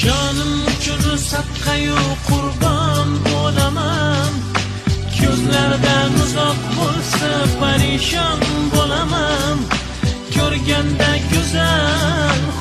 Jonim uchun sadqayu qurbon bo'laman. Ko'zlardan uzoq bo'lsa parishon bo'laman. Ko'rganda go'zal